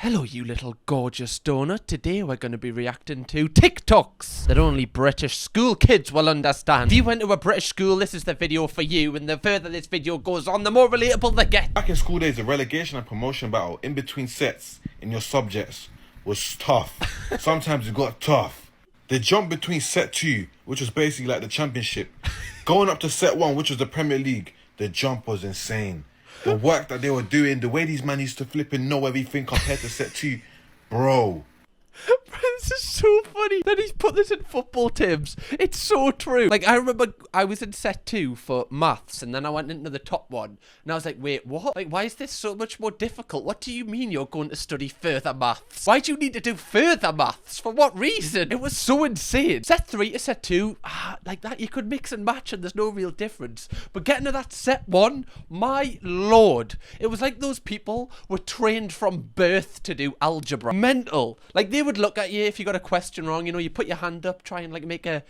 Hello, you little gorgeous donut. Today we're going to be reacting to TikToks that only British school kids will understand. If you went to a British school, this is the video for you, and the further this video goes on, the more relatable they get. Back in school days, the relegation and promotion battle in between sets in your subjects was tough. Sometimes it got tough. The jump between set 2, which was basically like the championship, going up to set 1, which was the Premier League, the jump was insane. The work that they were doing, the way these man used to flip and know everything compared to set 2, bro. This is so funny that he's put this in football terms. It's so true. Like, I remember I was in set 2 for maths, and then I went into the top one, and I was like, wait, what? Like, why is this so much more difficult? What do you mean you're going to study further maths? Why do you need to do further maths? For what reason? It was so insane. Set 3 to set 2, like that, you could mix and match, and there's no real difference. But getting to that set 1, my lord, it was like those people were trained from birth to do algebra. Mental. Like, they would look at you if you got a question wrong, you know, you put your hand up, try and like make an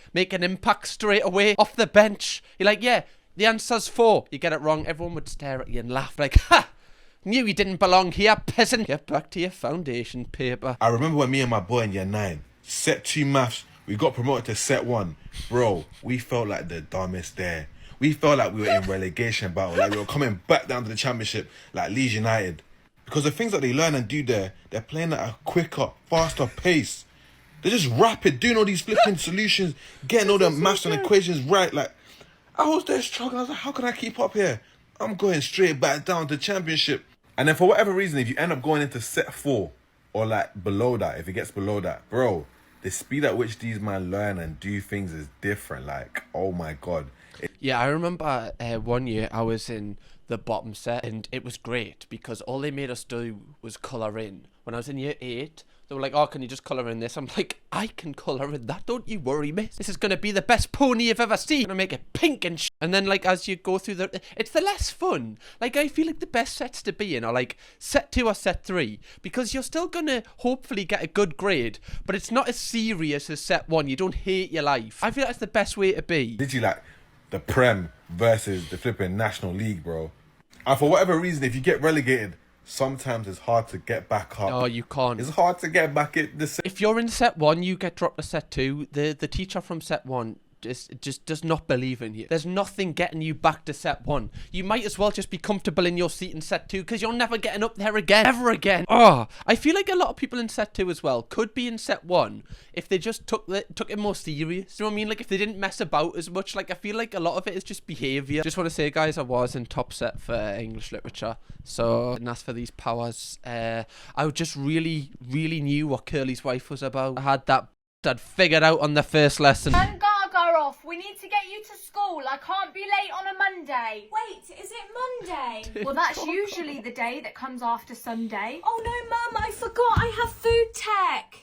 impact straight away off the bench. You're like, yeah, the answer's 4. You get it wrong, everyone would stare at you and laugh like, ha! Knew you didn't belong here, peasant. Get back to your foundation paper. I remember when me and my boy in year 9, set 2 maths, we got promoted to set 1. Bro, we felt like the dumbest there. We felt like we were in relegation battle, like we were coming back down to the championship, like Leeds United. Because the things that they learn and do there, they're playing at a quicker, faster pace. They're just rapid, doing all these flipping solutions, getting all the maths and equations right. Like, I was there struggling. I was like, how can I keep up here? I'm going straight back down to championship. And then for whatever reason, if you end up going into set 4 or like below that, if it gets below that, bro, the speed at which these men learn and do things is different. Like, oh my God. Yeah, I remember one year I was in the bottom set, and it was great because all they made us do was colour in. When I was in year 8, they were like, oh, can you just colour in this? I'm like, I can colour in that, don't you worry, miss. This is going to be the best pony you've ever seen. I'm going to make it pink and And then, like, as you go through it's the less fun. Like, I feel like the best sets to be in are, like, set 2 or set 3. Because you're still going to hopefully get a good grade. But it's not as serious as set 1. You don't hate your life. I feel that's the best way to be. Literally, like, the Prem versus the flipping National League, bro. And for whatever reason, if you get relegated, sometimes it's hard to get back up. Oh, you can't. It's hard to get back in the set. If you're in set 1, you get dropped to set 2. The teacher from set 1 just does not believe in you. There's nothing getting you back to set 1. You might as well just be comfortable in your seat in set 2 because you're never getting up there again. Ever again. Oh, I feel like a lot of people in set 2 as well could be in set 1 if they just took it more serious. You know what I mean? Like, if they didn't mess about as much. Like, I feel like a lot of it is just behaviour. Just want to say, guys, I was in top set for English literature, so I didn't ask for these powers. I just really knew what Curly's wife was about. I had that I'd figured out on the first lesson. Off. We need to get you to school. I can't be late on a Monday. Wait, is it Monday? Well, that's usually the day that comes after Sunday. Oh no, Mum, I forgot I have food tech.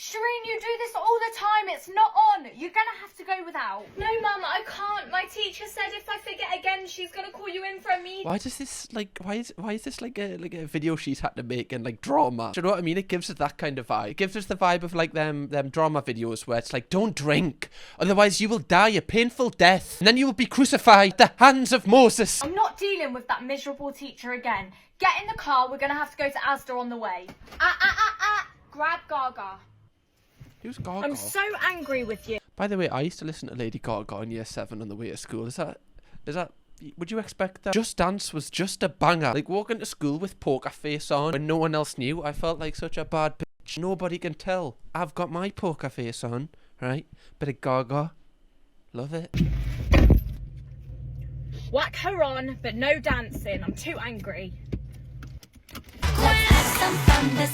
Shireen, you do this all the time. It's not on. You're gonna have to go without. No, Mum, I can't. My teacher said if I forget again, she's gonna call you in for a meeting. Why does this why is this like a video she's had to make and like drama? Do you know what I mean? It gives us that kind of vibe. It gives us the vibe of like them drama videos where it's like, don't drink, otherwise you will die a painful death, and then you will be crucified at the hands of Moses. I'm not dealing with that miserable teacher again. Get in the car. We're gonna have to go to Asda on the way. Grab Gaga. Who's Gaga? I'm so angry with you. By the way, I used to listen to Lady Gaga in year 7 on the way to school. Is that would you expect that? Just Dance was just a banger. Like, walking to school with poker face on when no one else knew, I felt like such a bad bitch. Nobody can tell. I've got my poker face on, right? Bit of Gaga. Love it. Whack her on, but no dancing. I'm too angry.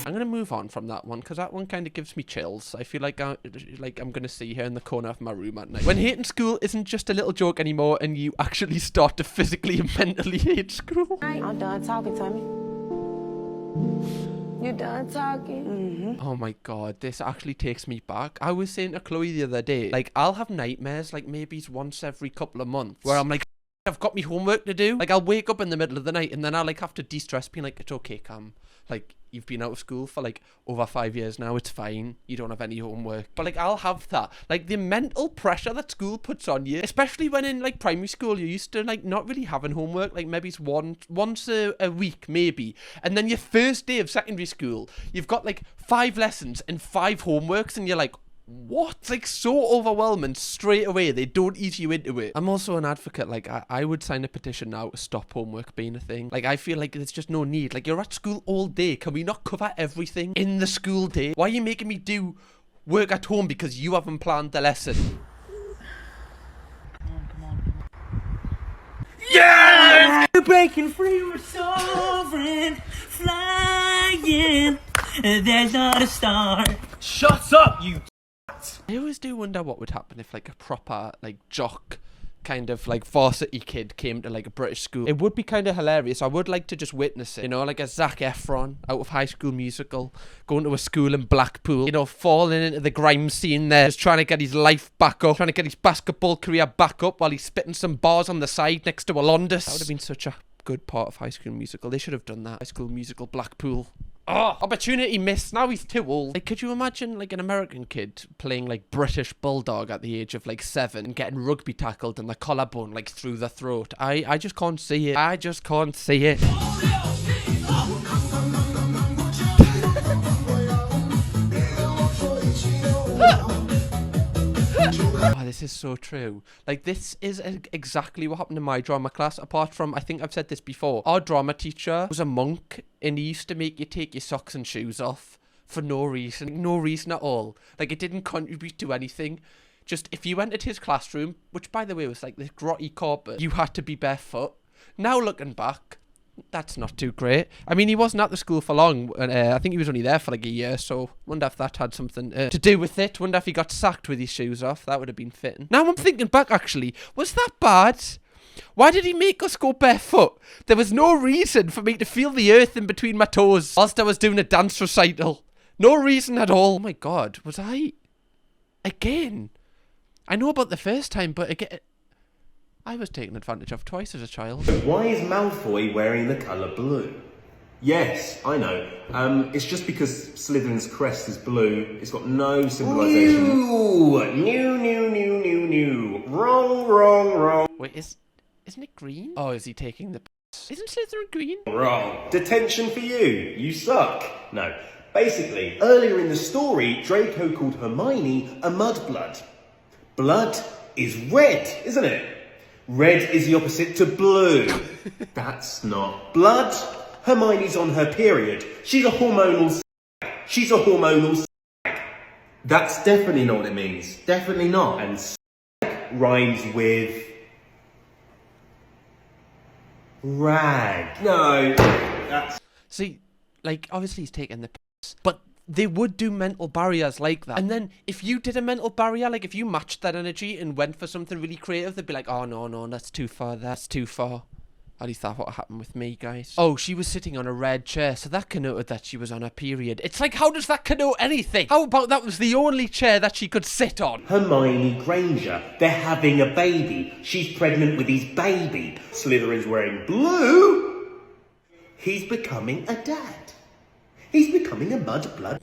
I'm gonna move on from that one because that one kind of gives me chills. I feel like I'm gonna see her in the corner of my room at night. When hating school isn't just a little joke anymore, and you actually start to physically and mentally hate school. I'm done talking, Tommy. You done talking? Mm-hmm. Oh my God, this actually takes me back. I was saying to Chloe the other day, like, I'll have nightmares like maybe once every couple of months where I'm like, I've got my homework to do. Like, I'll wake up in the middle of the night and then I'll like have to de-stress, being like, it's okay, Cam. Like, you've been out of school for like over 5 years now. It's fine. You don't have any homework. But like, I'll have that. Like, the mental pressure that school puts on you, especially when in like primary school, you're used to like not really having homework. Like maybe it's once a week, maybe. And then your first day of secondary school, you've got like 5 lessons and 5 homeworks, and you're like, what? It's like so overwhelming straight away. They don't ease you into it. I'm also an advocate. Like, I would sign a petition now to stop homework being a thing. Like, I feel like there's just no need. Like, you're at school all day. Can we not cover everything in the school day? Why are you making me do work at home because you haven't planned the lesson? Yes! We're breaking free, we're soaring, flying, and there's not a star. Shut up, you. I always do wonder what would happen if like a proper like jock kind of like varsity kid came to like a British school. It would be kind of hilarious. I would like to just witness it, you know, like a Zac Efron out of High School Musical going to a school in Blackpool, you know, falling into the grime scene there, just trying to get his life back up, trying to get his basketball career back up while he's spitting some bars on the side next to a Londis. That would have been such a good part of High School Musical. They should have done that. High School Musical Blackpool. Oh, opportunity missed. Now he's too old. Like, could you imagine like an American kid playing like British Bulldog at the age of like 7 and getting rugby tackled and the collarbone like through the throat? I just can't see it. I just can't see it. Oh, this is so true. Like, this is exactly what happened in my drama class, apart from, I think I've said this before, our drama teacher was a monk, and he used to make you take your socks and shoes off for no reason. No reason at all. Like, it didn't contribute to anything. Just, if you entered his classroom, which, by the way, was like this grotty carpet, you had to be barefoot. Now, looking back, that's not too great. I mean, he wasn't at the school for long, and I think he was only there for like a year, so wonder if that had something to do with it. Wonder if he got sacked with his shoes off. That would have been fitting. Now I'm thinking back, actually, was that bad? Why did he make us go barefoot? There was no reason for me to feel the earth in between my toes whilst I was doing a dance recital. No reason at all. Oh my god, was I... Again? I know about the first time, but again... I was taken advantage of twice as a child. Why is Malfoy wearing the colour blue? Yes, I know. It's just because Slytherin's crest is blue. It's got no symbolisation. New. Wrong. Wait, isn't it green? Oh, is he taking the piss? Isn't Slytherin green? Wrong. Detention for you. You suck. No. Basically, earlier in the story, Draco called Hermione a mudblood. Blood is red, isn't it? Red is the opposite to blue. That's not blood. Hermione's on her period. She's a hormonal sag. That's definitely not what it means. Definitely not. And sag rhymes with... rag. No, that's... See, like, obviously he's taking the piss, but they would do mental barriers like that. And then if you did a mental barrier, like if you matched that energy and went for something really creative, they'd be like, oh no, that's too far, that's too far. At least that's what happened with me, guys. Oh, she was sitting on a red chair, so that connoted that she was on her period. It's like, how does that connote anything? How about that was the only chair that she could sit on? Hermione Granger. They're having a baby. She's pregnant with his baby. Slytherin's wearing blue. He's becoming a dad. He's becoming a mudblood.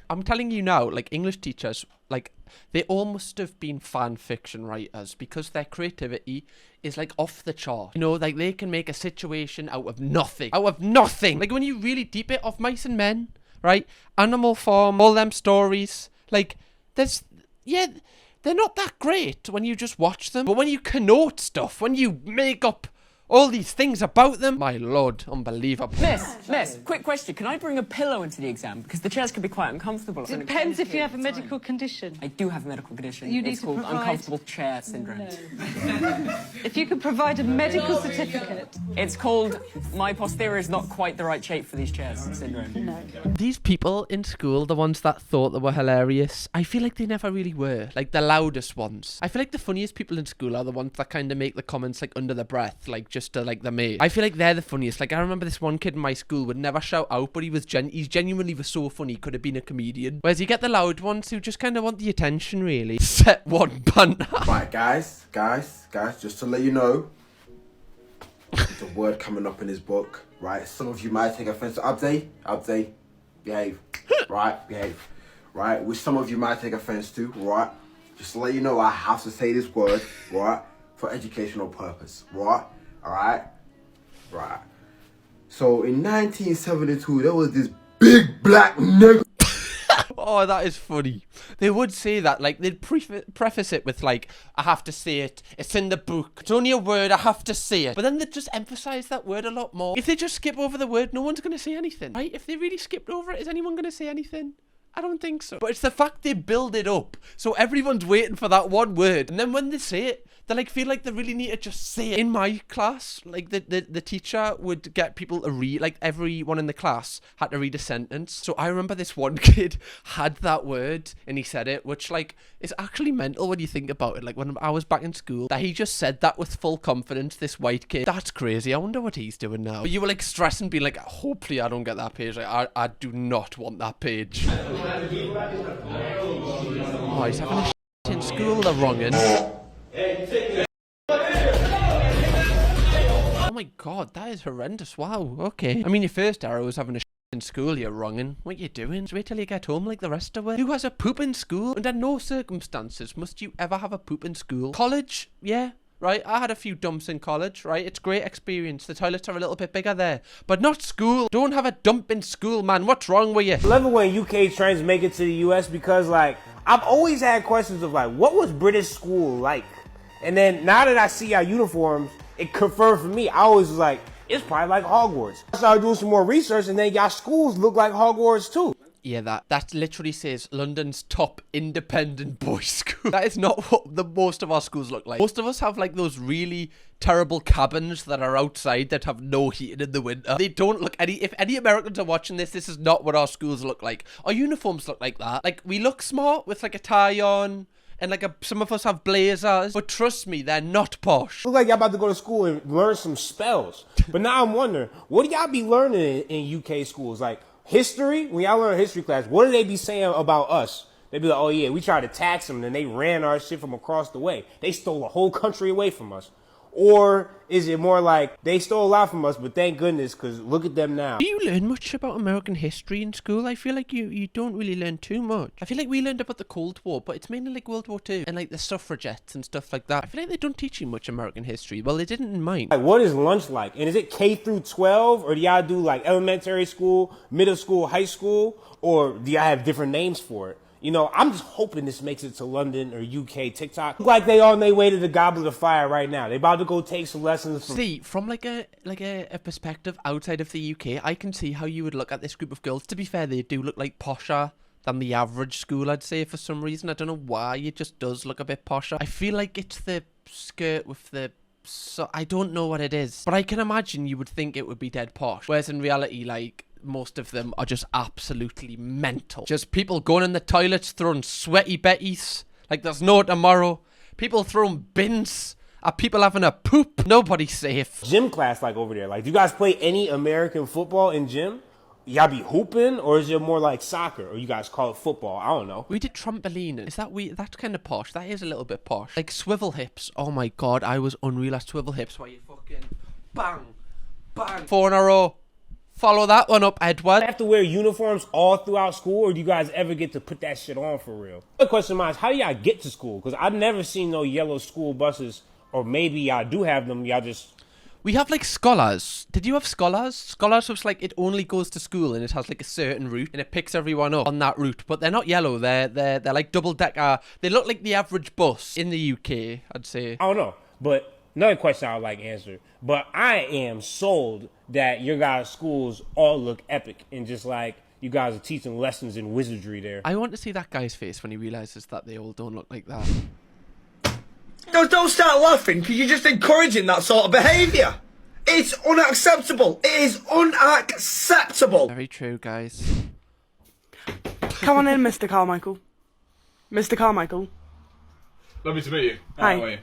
I'm telling you now, like, English teachers, like, they all must have been fan fiction writers because their creativity is, like, off the chart. You know, like, they can make a situation out of nothing. Out of nothing! Like, when you really deep it, Of Mice and Men, right? Animal Farm, all them stories, like, there's... Yeah, they're not that great when you just watch them. But when you connote stuff, when you make up all these things about them, my lord, unbelievable. Miss, quick question. Can I bring a pillow into the exam? Because the chairs can be quite uncomfortable. Depends if you have a medical condition. I do have a medical condition. You need it's to called provide... uncomfortable chair syndrome. No. If you could provide a medical certificate. It's called my posterior is not quite the right shape for these chairs syndrome. No. These people in school, the ones that thought they were hilarious, I feel like they never really were. Like, the loudest ones. I feel like the funniest people in school are the ones that kind of make the comments, like, under their breath, like, just to, like, the mate. I feel like they're the funniest. Like, I remember this one kid in my school would never shout out, but he genuinely was so funny, could have been a comedian. Whereas you get the loud ones who just kind of want the attention, really. Set one banter. Right, guys, just to let you know, There's a word coming up in his book, right? Some of you might take offense to Abday, behave, right? Behave, right? Which some of you might take offense to, right? Just to let you know, I have to say this word, right? For educational purpose, right? Alright? Right. So in 1972, there was this big black nigga. Oh, that is funny. They would say that, like, they'd preface it with, like, I have to say it. It's in the book. It's only a word. I have to say it. But then they'd just emphasize that word a lot more. If they just skip over the word, no one's going to say anything, right? If they really skipped over it, is anyone going to say anything? I don't think so. But it's the fact they build it up, so everyone's waiting for that one word. And then when they say it, they like feel like they really need to just say it. In my class, like the teacher would get people to read, like everyone in the class had to read a sentence. So I remember this one kid had that word and he said it, which like is actually mental when you think about it. Like when I was back in school, that he just said that with full confidence, this white kid. That's crazy. I wonder what he's doing now. But you were like stressing, being like, hopefully I don't get that page. Like, I do not want that page. Oh, he's having a shit in school, the wrongin'. Oh my god, that is horrendous. Wow, okay. I mean, your first error was having a shit in school, you're wrongin'. What you doing? Just wait till you get home like the rest of it. Who has a poop in school? Under no circumstances must you ever have a poop in school. College? Yeah. Right, I had a few dumps in college, right? It's a great experience. The toilets are a little bit bigger there. But not school. Don't have a dump in school, man. What's wrong with you? I love it when UK trains make it to the US because, like, I've always had questions of, like, what was British school like? And then now that I see our uniforms, it confirmed for me. I always was like, it's probably like Hogwarts. I started doing some more research and then y'all schools look like Hogwarts too. Yeah, that literally says London's top independent boys' school. That is not what most of our schools look like. Most of us have like those really terrible cabins that are outside that have no heating in the winter. They don't look if any Americans are watching this is not what our schools look like. Our uniforms look like that. Like we look smart with like a tie on. And like some of us have blazers, but trust me, they're not posh. Look like y'all about to go to school and learn some spells. But now I'm wondering, what do y'all be learning in UK schools? Like history? When y'all learn history class, what do they be saying about us? They be like, oh yeah, we tried to tax them and they ran our shit from across the way. They stole a whole country away from us. Or is it more like they stole a lot from us, but thank goodness, because look at them now. Do you learn much about American history in school? I feel like you don't really learn too much. I feel like we learned about the Cold War, but it's mainly like World War II and like the suffragettes and stuff like that. I feel like they don't teach you much American history. Well, they didn't in mine. Like, what is lunch like? And is it K through 12? Or do y'all do like elementary school, middle school, high school? Or do y'all have different names for it? You know, I'm just hoping this makes it to London or UK TikTok. Look like they on their way to the Goblet of Fire right now. They about to go take some lessons from... See, from like a perspective outside of the UK, I can see how you would look at this group of girls. To be fair, they do look like posher than the average school, I'd say, for some reason. I don't know why, it just does look a bit posher. I feel like it's the skirt with the... So I don't know what it is. But I can imagine you would think it would be dead posh. Whereas in reality, like... most of them are just absolutely mental. Just people going in the toilets, throwing sweaty betties like there's no tomorrow. People throwing bins. Are people having a poop? Nobody's safe. Gym class like over there. Like, do you guys play any American football in gym? Y'all be hooping, or is it more like soccer, or you guys call it football? I don't know. We did trampoline. Is that weird? That's kind of posh. That is a little bit posh. Like swivel hips. Oh my god, I was unreal at swivel hips. Where you fucking bang, bang, 4 in a row. Follow that one up, Edward. Do you have to wear uniforms all throughout school, or do you guys ever get to put that shit on for real? The question of mine is, how do y'all get to school? Because I've never seen no yellow school buses, or maybe y'all do have them, y'all just... We have like scholars. Did you have scholars? Scholars was like it only goes to school and it has like a certain route and it picks everyone up on that route. But they're not yellow. They're like double decker. They look like the average bus in the UK, I'd say. I don't know, but another question I would like answered. But I am sold that your guys' schools all look epic and just like you guys are teaching lessons in wizardry there. I want to see that guy's face when he realizes that they all don't look like that. Don't start laughing, because you're just encouraging that sort of behaviour. It's unacceptable. It is unacceptable. Very true, guys. Come on in, Mr. Carmichael. Mr. Carmichael. Lovely to meet you. Hi. How are you?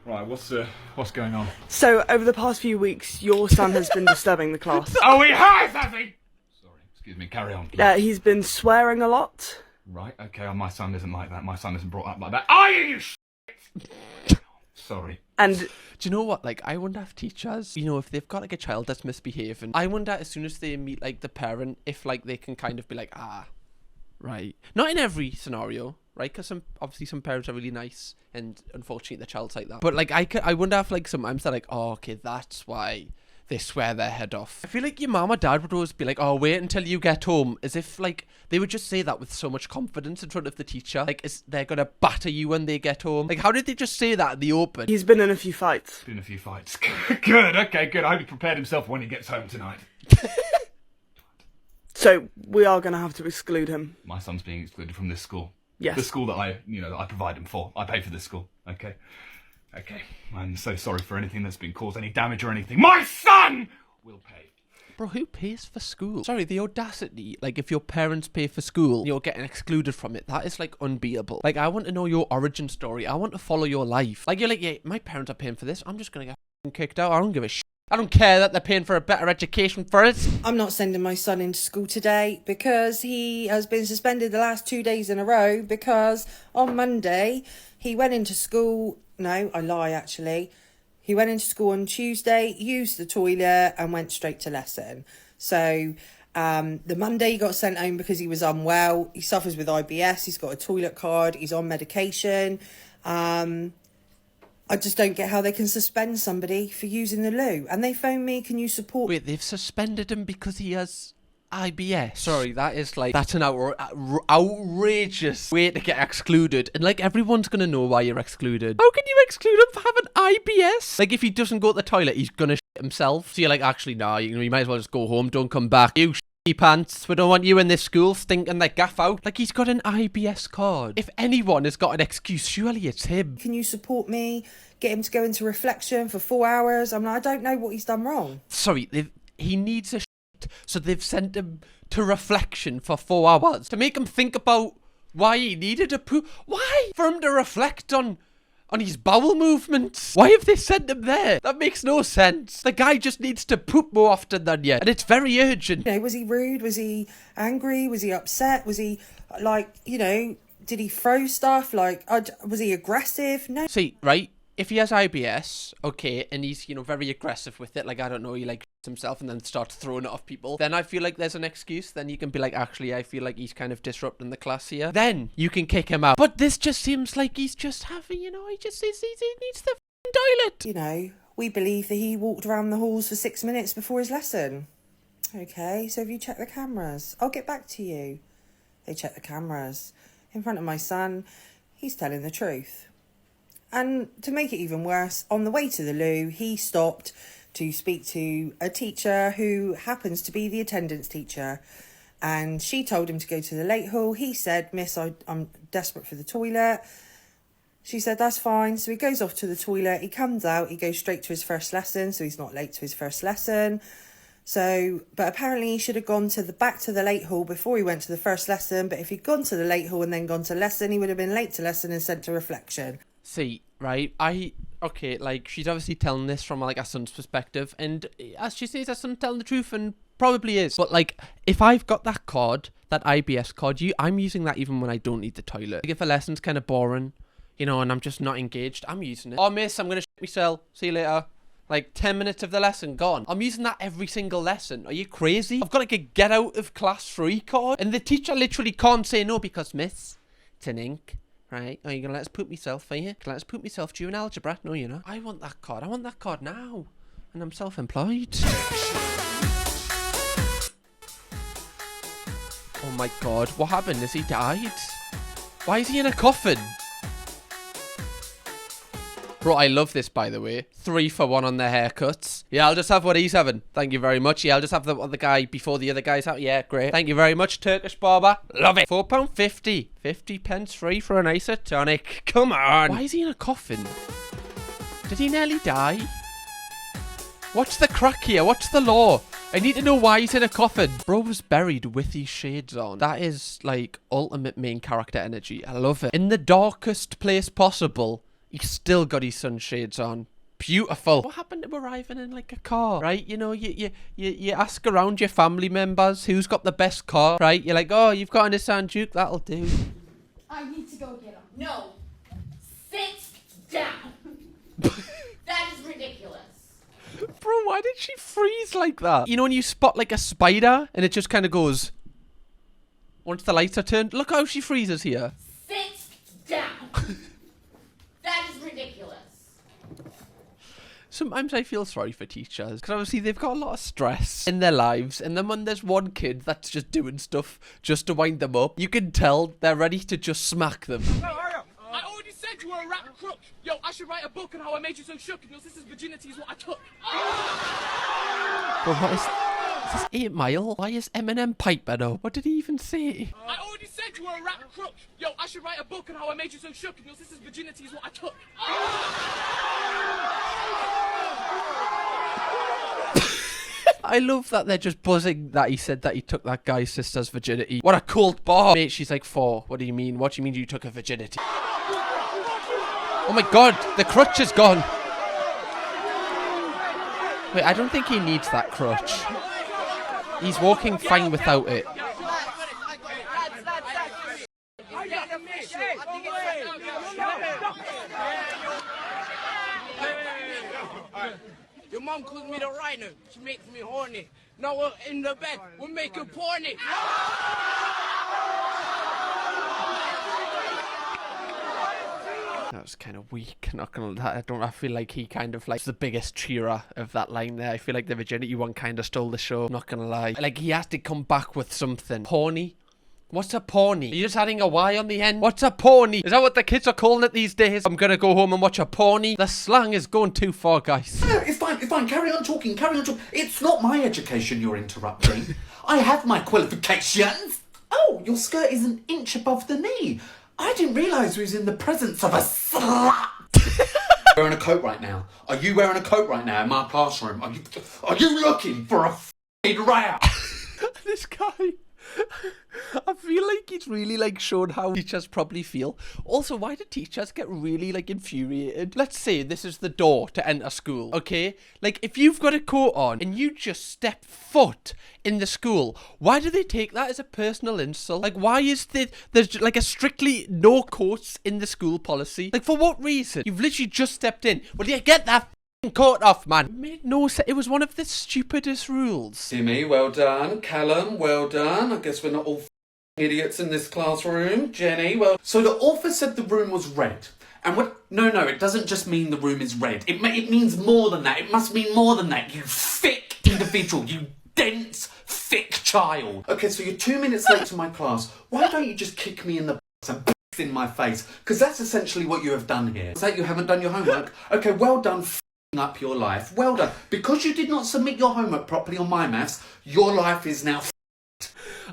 Right, what's going on? So, over the past few weeks, your son has been disturbing the class. Oh, he has, has he? Sorry, excuse me, carry on. He's been swearing a lot. Right, okay, my son isn't like that. My son isn't brought up like that. Are you, you Sorry. And do you know what? Like, I wonder if teachers, you know, if they've got like a child that's misbehaving, I wonder as soon as they meet like the parent, if like they can kind of be like, right. Not in every scenario, right? Because obviously some parents are really nice, and unfortunately the child's like that. But like, I wonder if like sometimes they're like, oh, okay, that's why they swear their head off. I feel like your mum or dad would always be like, oh, wait until you get home, as if like they would just say that with so much confidence in front of the teacher, like they're gonna batter you when they get home. Like, how did they just say that in the open? he's been in a few fights. Been a few fights. Good, okay, good. I hope he prepared himself when he gets home tonight. So we are going to have to exclude him. My son's being excluded from this school. Yes. The school that I provide him for. I pay for this school. Okay. Okay. I'm so sorry for anything that's been caused, any damage or anything. My son will pay. Bro, who pays for school? Sorry, the audacity. Like, if your parents pay for school, you're getting excluded from it. That is, like, unbeatable. Like, I want to know your origin story. I want to follow your life. Like, you're like, yeah, my parents are paying for this. I'm just going to get kicked out. I don't give a shit. I don't care that they're paying for a better education for us. I'm not sending my son into school today because he has been suspended the last 2 days in a row because on Monday he went into school. No, I lie actually. He went into school on Tuesday, used the toilet and went straight to lesson. So the Monday he got sent home because he was unwell. He suffers with IBS. He's got a toilet card. He's on medication. I just don't get how they can suspend somebody for using the loo. And they phone me, can you support... Wait, they've suspended him because he has IBS? Sorry, that's an outrageous way to get excluded. And like, everyone's going to know why you're excluded. How can you exclude him for having IBS? Like, if he doesn't go to the toilet, he's going to shit himself. So you're like, actually, nah, you might as well just go home, don't come back. You pants, we don't want you in this school stinking like gaff out. Like, he's got an IBS card. If anyone has got an excuse, surely it's him. Can you support me? Get him to go into reflection for 4 hours? I'm like, I don't know what he's done wrong. Sorry, he needs a shit, so they've sent him to reflection for 4 hours to make him think about why he needed a poo. Why? For him to reflect on his bowel movements. Why have they sent him there? That makes no sense. The guy just needs to poop more often than you, and it's very urgent. You know, was he rude? Was he angry? Was he upset? Was he, like, you know, did he throw stuff? Like, was he aggressive? No. See, right, if he has IBS, okay, and he's, you know, very aggressive with it, like, I don't know, he, like, himself and then starts throwing it off people, then I feel like there's an excuse. Then you can be like, actually, I feel like he's kind of disrupting the class here. Then you can kick him out. But this just seems like he's just having, you know, he needs the toilet. You know, we believe that he walked around the halls for 6 minutes before his lesson. Okay, so have you checked the cameras? I'll get back to you. They checked the cameras. In front of my son, he's telling the truth. And to make it even worse, on the way to the loo, he stopped to speak to a teacher who happens to be the attendance teacher. And she told him to go to the late hall. He said, Miss, I'm desperate for the toilet. She said, that's fine. So he goes off to the toilet. He comes out. He goes straight to his first lesson. So he's not late to his first lesson. So, but apparently he should have gone to back to the late hall before he went to the first lesson. But if he'd gone to the late hall and then gone to lesson, he would have been late to lesson and sent to reflection. See, right, okay, like, she's obviously telling this from, like, her son's perspective, and as she says, her son's telling the truth, and probably is. But, like, if I've got that card, that IBS card, I'm using that even when I don't need the toilet. Like, if a lesson's kind of boring, you know, and I'm just not engaged, I'm using it. Oh, miss, I'm gonna shit myself. See you later. Like, 10 minutes of the lesson gone. I'm using that every single lesson. Are you crazy? I've got, like, a get out of class free card, and the teacher literally can't say no because, miss, it's an ink. Right, are you going to let us poop myself, are you? Can I let us poop myself during algebra? No, you're not. I want that card. I want that card now. And I'm self-employed. Oh my god, what happened? Has he died? Why is he in a coffin? Bro, I love this, by the way. 3 for 1 on their haircuts. Yeah, I'll just have what he's having. Thank you very much. Yeah, I'll just have the guy before the other guy's out. Yeah, great. Thank you very much, Turkish barber. Love it. £4.50. 50 pence free for an isotonic. Come on. Why is he in a coffin? Did he nearly die? What's the crack here? What's the law? I need to know why he's in a coffin. Bro was buried with his shades on. That is, like, ultimate main character energy. I love it. In the darkest place possible, he's still got his sunshades on. Beautiful. What happened to arriving in, like, a car, right? You know, you ask around your family members who's got the best car, right? You're like, oh, you've got a Nissan Juke, that'll do. I need to go get him. No. Sit down. That is ridiculous. Bro, why did she freeze like that? You know when you spot like a spider and it just kind of goes once the lights are turned? Look how she freezes here. Sit down. That is ridiculous. Sometimes I feel sorry for teachers because obviously they've got a lot of stress in their lives, and then when there's one kid that's just doing stuff just to wind them up, you can tell they're ready to just smack them. I already said you were a rap crook. Yo, I should write a book on how I made you so shook, and your sister's virginity is what I took. But what is this 8 Mile? Why is Eminem piping up? What did he even say? I already said you were a rap crook. Yo, I should write a book on how I made you so shook, and your sister's virginity is what I took. I love that they're just buzzing that he said that he took that guy's sister's virginity. What a cold bar. Mate, she's like 4. What do you mean? What do you mean you took her virginity? Oh my god, the crutch is gone. Wait, I don't think he needs that crutch. He's walking fine without it. Your mom calls me the rhino. She makes me horny. Now we're in the bed. We're making porny. That was kind of weak, not gonna lie. I feel like he kind of like the biggest cheerer of that line there. I feel like the virginity one kind of stole the show, not gonna lie. Like he has to come back with something. Porny? What's a porny? Are you just adding a Y on the end? What's a porny? Is that what the kids are calling it these days? I'm gonna go home and watch a porny. The slang is going too far, guys. No, it's fine, it's fine. Carry on talking, carry on talking. It's not my education you're interrupting. I have my qualifications. Oh, your skirt is an inch above the knee. I didn't realise we was in the presence of a slut. Wearing a coat right now. Are you wearing a coat right now in my classroom? Are you looking for a f***ing row? This guy. I feel like he's really like shown how teachers probably feel. Also, why do teachers get really like infuriated? Let's say this is the door to enter school, okay? Like if you've got a coat on and you just step foot in the school, why do they take that as a personal insult? Like why is there's like a strictly no coats in the school policy? Like for what reason? You've literally just stepped in. Well, you get that coat off, man. It made no sense. It was one of the stupidest rules. Timmy, well done. Callum, well done. I guess we're not all idiots in this classroom. Jenny, well... So the author said the room was red. And what... No, it doesn't just mean the room is red. It means more than that. It must mean more than that, you thick individual. You dense, thick child. Okay, so you're 2 minutes late to my class. Why don't you just kick me in the and in my face? Because that's essentially what you have done here. Is that you haven't done your homework? Okay, well done, up your life. Well done. Because you did not submit your homework properly on my maths, your life is now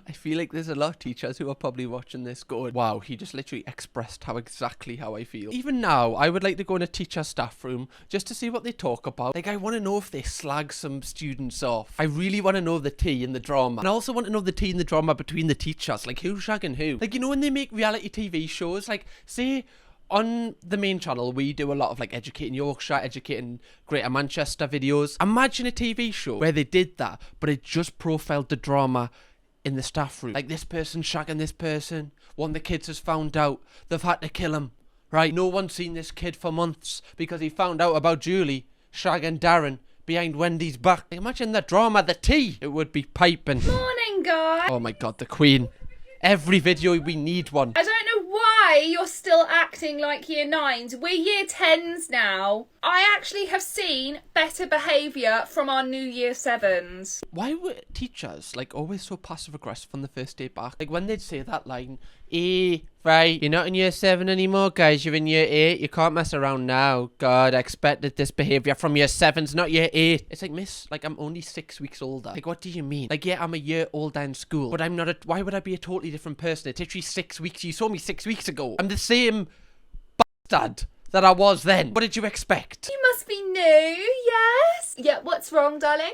I feel like there's a lot of teachers who are probably watching this going, wow, he just literally expressed exactly how I feel. Even now, I would like to go in a teacher staff room just to see what they talk about. Like, I want to know if they slag some students off. I really want to know the tea in the drama. And I also want to know the tea in the drama between the teachers. Like, who's shagging who? Like, you know when they make reality TV shows? Like, say... on the main channel, we do a lot of like Educating Yorkshire, Educating Greater Manchester videos. Imagine a TV show where they did that, but it just profiled the drama in the staff room. Like this person shagging this person. One of the kids has found out. They've had to kill him. Right? No one's seen this kid for months because he found out about Julie shagging Darren behind Wendy's back. Like, imagine the drama, the tea. It would be piping. Morning, guys. Oh my god, the Queen. Every video we need one. I don't know why you're still acting like year 9s. We're year 10s now. I actually have seen better behaviour from our new year 7s. Why were teachers like always so passive aggressive on the first day back? Like when they'd say that line, right, you're not in year 7 anymore, guys, you're in year 8, you can't mess around now. God, I expected this behaviour from year 7s, not year 8. It's like, miss, like I'm only 6 weeks older. Like what do you mean? Like yeah, I'm a year older in school, but I'm not why would I be a totally different person? It's literally 6 weeks. You saw me 6 weeks ago. I'm the same bastard that I was then. What did you expect? You must be new, yes? Yeah, what's wrong, darling?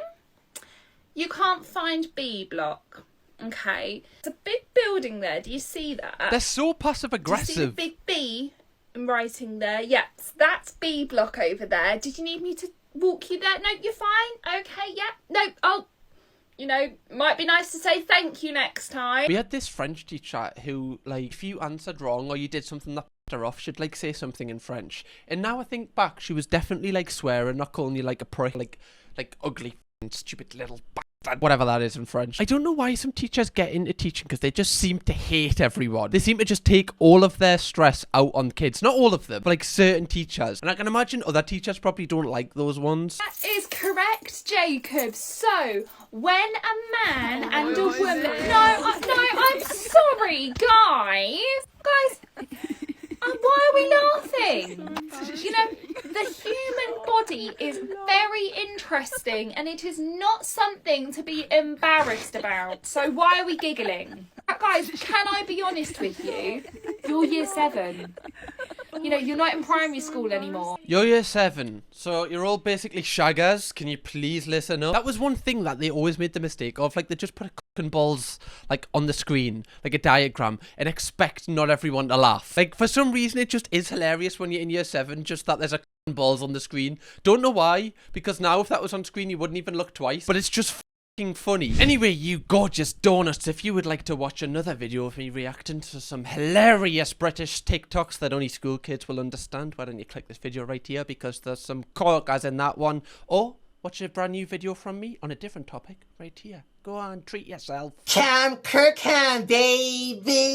You can't find B block. Okay. It's a big building there. Do you see that? They're so passive aggressive. Do you see the big B in writing there? Yes, that's B block over there. Did you need me to walk you there? No, you're fine. Okay, yeah. No, you know, might be nice to say thank you next time. We had this French teacher who, like, if you answered wrong or you did something that pissed her off, she'd, like, say something in French. And now I think back, she was definitely, like, swearing, not calling you, like, a prick, like ugly, stupid little bastard, whatever that is in French. I don't know why some teachers get into teaching, because they just seem to hate everyone. They seem to just take all of their stress out on kids. Not all of them, but, like, certain teachers. And I can imagine other teachers probably don't like those ones. That is correct, Jacob. So, when a man and a woman... No, I'm sorry, guys. Why are we laughing? You know, the human body is very interesting and it is not something to be embarrassed about. So why are we giggling? Guys, can I be honest with you? You're year 7. You know, you're not in primary school anymore. You're year 7, so you're all basically shaggers. Can you please listen up? That was one thing that they always made the mistake of. Like, they just put a cock and balls, like, on the screen, like a diagram, and expect not everyone to laugh. Like, for some reason, it just is hilarious when you're in year 7, just that there's a cock and balls on the screen. Don't know why, because now if that was on screen, you wouldn't even look twice. But it's just funny. Anyway, you gorgeous donuts, if you would like to watch another video of me reacting to some hilarious British TikToks that only school kids will understand, why don't you click this video right here, because there's some corkers in that one, or watch a brand new video from me on a different topic right here. Go on, treat yourself. Kirkham, baby.